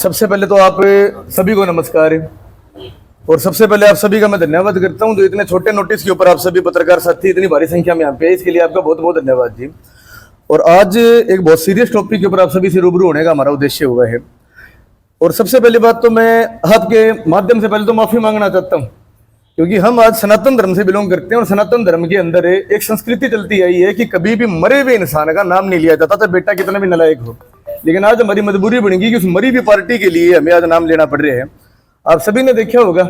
सबसे पहले तो आप सभी को नमस्कार है। और सबसे पहले आप सभी का मैं धन्यवाद करता हूं जो इतने छोटे नोटिस के ऊपर आप सभी पत्रकार साथी इतनी भारी संख्या में यहाँ पे है, इसके लिए आपका बहुत बहुत धन्यवाद जी। और आज एक बहुत सीरियस टॉपिक के ऊपर आप सभी से रूबरू होने का हमारा उद्देश्य हुआ है। और सबसे पहली बात तो मैं आपके माध्यम से पहले तो माफी मांगना चाहता हूँ, क्योंकि हम आज सनातन धर्म से बिलोंग करते हैं और सनातन धर्म के अंदर एक संस्कृति चलती आई है कि कभी भी मरे हुए इंसान का नाम नहीं लिया जाता था, बेटा कितना भी नालायक हो। लेकिन आज हमारी मजबूरी बनेगी कि उस मरी हुई पार्टी के लिए हमें आज नाम लेना पड़ रहा है। आप सभी ने देखा होगा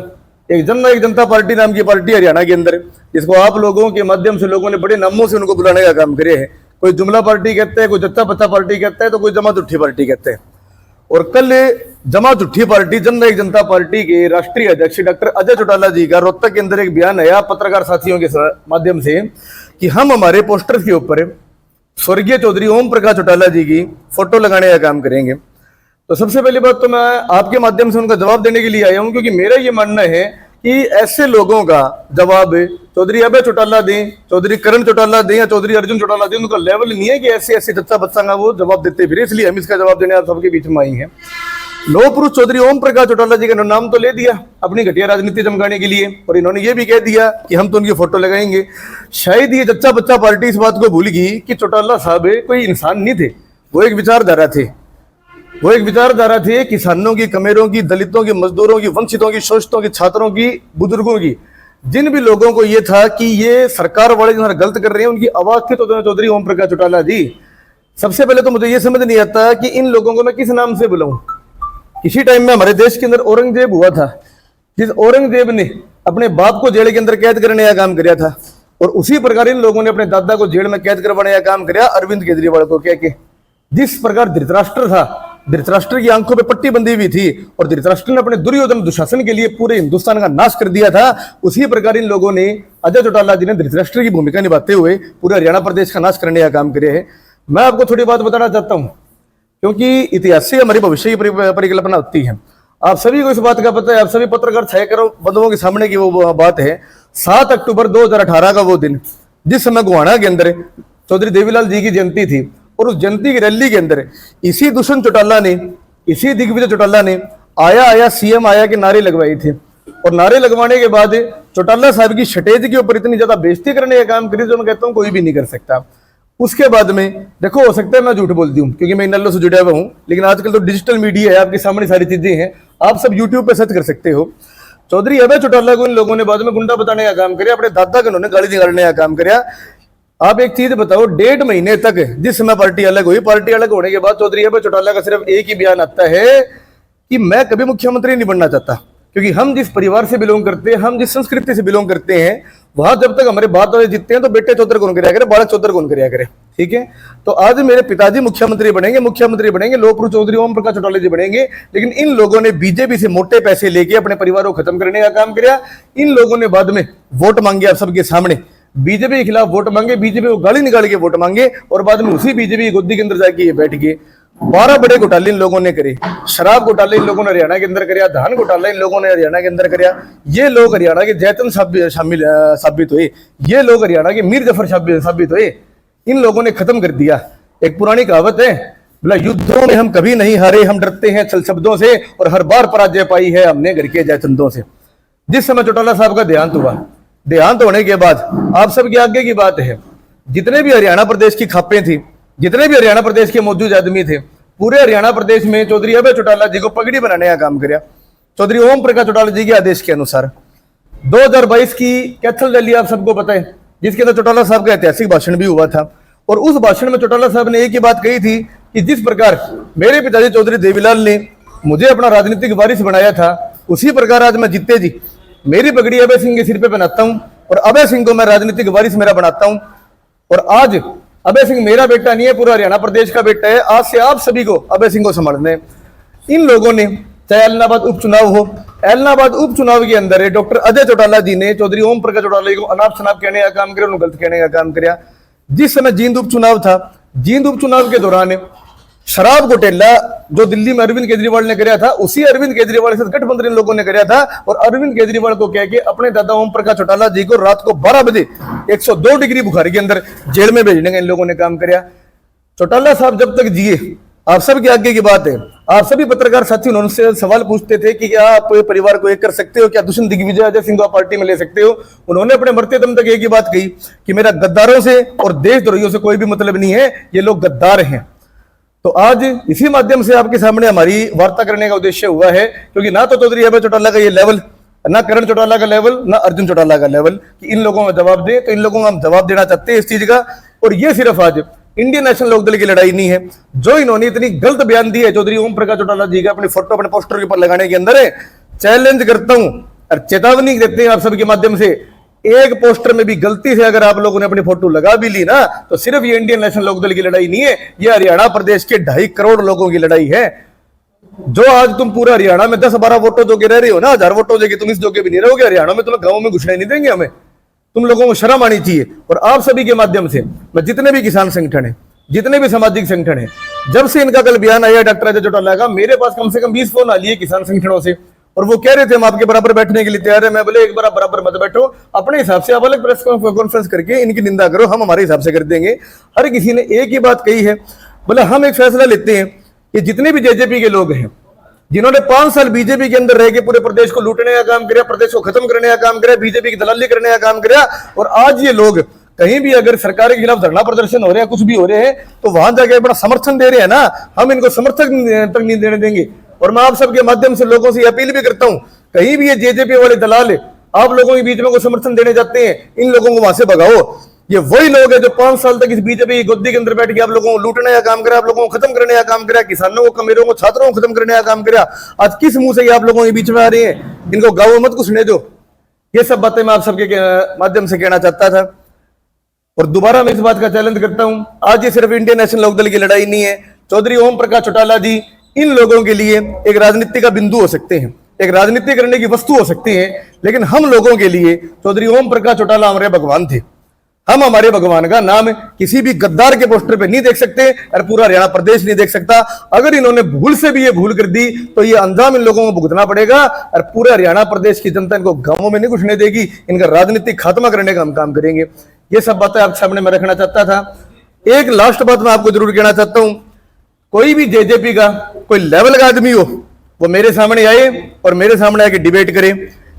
एक जनता पार्टी नाम की पार्टी हरियाणा के अंदर, जिसको आप लोगों के माध्यम से लोगों ने बड़े नामों से उनको बुलाने का काम करे है। कोई जुमला पार्टी कहता है, कोई जत्ता पत्ता पार्टी कहता है, तो कोई जमात उठी पार्टी कहता है। और कल जमात उठी पार्टी जनता पार्टी के राष्ट्रीय अध्यक्ष डॉक्टर अजय चौटाला जी का रोहतक के अंदर एक बयान आया पत्रकार साथियों के माध्यम से कि हम हमारे पोस्टर्स के ऊपर स्वर्गीय चौधरी ओम प्रकाश चौटाला जी की फोटो लगाने का काम करेंगे। तो सबसे पहली बात तो मैं आपके माध्यम से उनका जवाब देने के लिए आया हूं, क्योंकि मेरा ये मानना है कि ऐसे लोगों का जवाब चौधरी अभय चौटाला दें, चौधरी करण चौटाला दें या चौधरी अर्जुन चौटाला दें, उनका लेवल नहीं है कि ऐसे ऐसे जच्चा बच्चा का वो जवाब देते फिर, इसलिए हम इसका जवाब देने आप सबके बीच में आई हैं। लौह पुरुष चौधरी ओम प्रकाश चौटाला जी का नाम तो ले दिया अपनी घटिया राजनीति चमकाने के लिए, और इन्होंने ये भी कह दिया कि हम तो उनकी फोटो लगाएंगे। शायद ये जच्चा बच्चा पार्टी इस बात को भूल गई कि चौटाला साहब कोई इंसान नहीं थे, वो एक विचारधारा थे। वो एक विचारधारा थे किसानों की, कमेरों की, दलितों की, मजदूरों की, वंचितों की, शोषितों की, छात्रों की, बुजुर्गों की। जिन भी लोगों को ये था कि ये सरकार वाले जो गलत कर रहे हैं उनकी आवाज थे तो चौधरी ओम प्रकाश चौटाला जी। सबसे पहले तो मुझे ये समझ नहीं आता कि इन लोगों को मैं किस नाम से बुलाऊं। किसी टाइम में हमारे देश के अंदर औरंगजेब हुआ था, जिस औरंगजेब ने अपने बाप को जेल के अंदर कैद करने का काम किया था, और उसी प्रकार इन लोगों ने अपने दादा को जेल में कैद करवाने का काम किया अरविंद केजरीवाल को कह के। जिस प्रकार धृतराष्ट्र था, धृतराष्ट्र की आंखों पे पट्टी बंधी हुई थी और धृतराष्ट्र ने अपने दुर्योधन दुशासन के लिए पूरे हिंदुस्तान का नाश कर दिया था, उसी प्रकार इन लोगों ने अजय चौटाला जी ने धृतराष्ट्र की भूमिका निभाते हुए पूरा हरियाणा प्रदेश का नाश करने का काम किया है। मैं आपको थोड़ी बात बताना चाहता हूं, क्योंकि इतिहास से हमारी भविष्य की परिकल्पना होती है। आप सभी को इस बात का पता है, आप सभी पत्रकार छाया करो बंधुओं के सामने की वो बात है 7 अक्टूबर 2018 का वो दिन, जिस समय गोहाना के अंदर चौधरी देवीलाल जी की जयंती थी, और उस जयंती की रैली के अंदर इसी दुष्यंत चौटाला ने, इसी दिग्विजय चौटाला ने आया सीएम आया के नारे लगवाए थे। और नारे लगवाने के बाद चौटाला साहब की स्टेज के ऊपर इतनी ज्यादा बेइज्जती करने का काम करी जो मैं कहता हूँ कोई भी नहीं कर सकता। उसके बाद में देखो, हो सकता है मैं झूठ बोलती हूँ क्योंकि मैं इन नल्लों से जुड़ा हुआ हूँ, लेकिन आजकल तो डिजिटल मीडिया है, आपके सामने सारी चीजें हैं, आप सब यूट्यूब पे सर्च कर सकते हो। चौधरी अभय चौटाला को इन लोगों ने बाद में गुंडा बताने का काम किया, अपने दादा को उन्होंने गाली निकालने का काम किया। आप एक चीज बताओ, 1.5 महीने तक जिस समय पार्टी अलग हुई, पार्टी अलग होने के बाद चौधरी अभय चौटाला का सिर्फ एक ही बयान आता है कि मैं कभी मुख्यमंत्री नहीं बनना चाहता, क्योंकि हम जिस परिवार से बिलोंग करते हैं, हम जिस संस्कृति से बिलोंग करते हैं, वहां जब तक हमारे बाप दादा जीतते हैं तो बेटे चौधर कौन कराया करे, बालक चौधर कौन कराया करे। ठीक है, तो आज मेरे पिताजी मुख्यमंत्री बनेंगे, लौह पुरुष चौधरी ओम प्रकाश चौटाला जी बनेंगे, लेकिन इन लोगों ने बीजेपी से मोटे पैसे लेके अपने परिवार को खत्म करने का काम किया। इन लोगों ने बाद में वोट मांगे आप सबके सामने, बीजेपी के खिलाफ वोट मांगे, बीजेपी को गाली निकाल के वोट मांगे, और बाद में उसी बीजेपी की गोदी के अंदर जाके ये बैठ गए। 12 बड़े घोटाले इन लोगों ने करे, शराब घोटाले इन लोगों ने हरियाणा के अंदर कराया, धान घोटाला इन लोगों ने हरियाणा के अंदर कराया। ये लोग हरियाणा के जैतन शामिल साबित हुए, ये लोग हरियाणा के मीर जफर साबित हुए, इन लोगों ने खत्म कर दिया। एक पुरानी कहावत है, बोला युद्धों में हम कभी नहीं हारे, हम डरते हैं छल शब्दों से, और हर बार पराजय पाई है हमने घर के जयचंदों से। जिस समय चौटाला साहब का देहांत हुआ, देहांत होने के बाद आप सबके आगे की बात है, जितने भी हरियाणा प्रदेश की खापें थी, जितने भी हरियाणा प्रदेश के मौजूद आदमी थे, पूरे हरियाणा प्रदेश में चौधरी अभय चौटाला जी को पगड़ी बनाने का काम किया चौधरी ओम प्रकाश चौटाला जी के आदेश के अनुसार। 2022 की कैथल रैली आप सबको पता है, जिसके अंदर चौटाला साहब का ऐतिहासिक भाषण भी हुआ था, और उस भाषण में चौटाला साहब ने एक ही बात कही थी कि जिस प्रकार मेरे पिताजी चौधरी देवीलाल ने मुझे अपना राजनीतिक वारिस बनाया था, उसी प्रकार आज मैं जीते जी मेरी पगड़ी अभय सिंह के सिर पे पहनाता हूं, और अभय सिंह को मैं राजनीतिक वारिस मेरा बनाता हूं। और आज अभय सिंह मेरा बेटा नहीं है, पूरा हरियाणा प्रदेश का बेटा है। आज से आप सभी को अभय सिंह को संभालना है। इन लोगों ने, चाहे एलनाबाद उपचुनाव हो, एलनाबाद उपचुनाव के अंदर डॉक्टर अजय चौटाला जी ने चौधरी ओम प्रकाश चौटाला जी को अनाप शनाप कहने का काम किया, गलत कहने का काम किया। जिस समय जींद उपचुनाव था, जींद उपचुनाव के दौरान शराब घोटाला जो दिल्ली में अरविंद केजरीवाल ने कराया था, उसी अरविंद केजरीवाल से गठबंधन इन लोगों ने कराया था, और अरविंद केजरीवाल को कह के अपने दादा ओम प्रकाश चौटाला जी को रात को 12 बजे 102 डिग्री बुखार के अंदर जेल में भेजने का इन लोगों ने काम किया। चौटाला साहब जब तक जिए, आप सबके आगे की बात है, आप सभी पत्रकार साथी उनसे सवाल पूछते थे कि क्या आप परिवार को एक कर सकते हो, क्या दुष्यंत दिग्विजय अजय सिंह को आप पार्टी में ले सकते हो। उन्होंने अपने मरते दम तक एक ही बात कही कि मेरा गद्दारों से और देशद्रोहियों से कोई भी मतलब नहीं है, ये लोग गद्दार हैं। तो आज इसी माध्यम से आपके सामने हमारी वार्ता करने का उद्देश्य हुआ है, क्योंकि ना तो चौधरी अभय चौटाला का ये लेवल, ना करण चौटाला का लेवल, ना अर्जुन चौटाला का लेवल कि इन लोगों को जवाब दे, तो इन लोगों को हम जवाब देना चाहते हैं इस चीज का। और ये सिर्फ आज इंडियन नेशनल लोकदल की लड़ाई नहीं है। जो इन्होंने इतनी गलत बयान दी है चौधरी ओम प्रकाश चौटाला जी का अपने फोटो अपने पोस्टर के ऊपर लगाने के अंदर है, चैलेंज करता हूं और चेतावनी देते हैं आप सबके माध्यम से, एक पोस्टर में भी गलती से अगर आप लोगों ने अपनी फोटो लगा भी ली ना, तो सिर्फ ये इंडियन नेशनल लोकदल की लड़ाई नहीं है, ये हरियाणा प्रदेश के 2.5 करोड़ लोगों की लड़ाई है। जो आज तुम पूरा हरियाणा में 10-12 वोटों जोगे रह रहे हो ना, 1000 वोटों जोगे तुम इस जोगे भी नहीं रहोगे, हरियाणा में तुम्हें गांवों में घुसने नहीं देंगे हमें। तुम लोगों को शर्म आनी चाहिए। और आप सभी के माध्यम से मैं जितने भी किसान संगठन है, जितने भी सामाजिक संगठन है, जब से इनका कल बयान आया डॉक्टर अजय चौटाला का, मेरे पास कम से कम 20 फोन आ लिए किसान संगठनों से, और वो कह रहे थे हम आपके बराबर बैठने के लिए तैयार है। मैं बोले एक बार आप बराबर मत बैठो, अपने हिसाब से आप अलग प्रेस कॉन्फ्रेंस करके इनकी निंदा करो, हम हमारे हिसाब से कर देंगे। हर किसी ने एक ही बात कही है, बोले हम एक फैसला लेते हैं कि जितने भी जेजेपी के लोग हैं, जिन्होंने 5 साल बीजेपी के अंदर रह के पूरे प्रदेश को लूटने का काम किया, प्रदेश को खत्म करने का काम किया, बीजेपी की दलाली करने का काम किया, और आज ये लोग कहीं भी अगर सरकार के खिलाफ धरना प्रदर्शन हो रहे हैं, कुछ भी हो रहे हैं, तो वहां जाके बड़ा समर्थन दे रहे हैं ना, हम इनको समर्थन तक नहीं देने देंगे। और मैं आप सबके माध्यम से लोगों से अपील भी करता हूं, कहीं भी ये जेजेपी वाले दलाल आप लोगों के बीच में को समर्थन देने जाते हैं, इन लोगों को वहां से भगाओ। ये वही लोग हैं जो 5 साल तक इस बीजेपी की गोदी के अंदर बैठ के आप लोगों को लूटने का काम करा, आप लोगों को खत्म करने का काम करा, किसानों को, कमेरों को, छात्रों को खत्म करने का काम करा। आज किस मुंह से ये आप लोगों के बीच में आ रहे हैं, इनको गाँव मत घुसने दो। ये सब बातें मैं आप सबके माध्यम से कहना चाहता था। और दोबारा मैं इस बात का चैलेंज करता हूं, आज ये सिर्फ इंडियन नेशनल लोकदल की लड़ाई नहीं है। चौधरी ओम प्रकाश चौटाला जी इन लोगों के लिए एक राजनीति का बिंदु हो सकते हैं, एक राजनीति करने की वस्तु हो सकती है, लेकिन हम लोगों के लिए चौधरी ओम प्रकाश चौटाला हमारे भगवान थे। हम हमारे भगवान का नाम किसी भी गद्दार के पोस्टर पे नहीं देख सकते, और पूरा हरियाणा प्रदेश नहीं देख सकता। अगर इन्होंने भूल से भी ये भूल कर दी तो ये अंजाम इन लोगों को भुगतना पड़ेगा, और पूरे हरियाणा प्रदेश की जनता इनको गांवों में नहीं घुसने देगी, इनका राजनीतिक खात्मा करने का हम काम करेंगे। ये सब बातें आपके सामने मैं रखना चाहता था। एक लास्ट बात मैं आपको जरूर कहना चाहता हूं, कोई भी जेजेपी का कोई लेवल का आदमी हो, वो मेरे सामने आए और मेरे सामने आके डिबेट करे।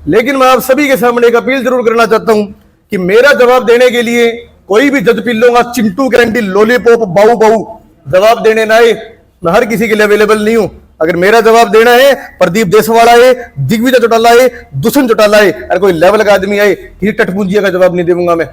लेकिन मैं आप सभी के सामने एक अपील जरूर करना चाहता हूं कि मेरा जवाब देने के लिए कोई भी जज पिल्लों का चिंटू कैंडी लॉलीपॉप बाऊ बाऊ जवाब देने ना आए। मैं हर किसी के लिए अवेलेबल नहीं हूं। अगर मेरा जवाब देना है, प्रदीप देसवाड़ा है, दिग्विजय चौटाला है, दुष्यंत चौटाला है, और कोई लेवल का आदमी आए, किसी टटपुंजिया का जवाब नहीं दूंगा मैं।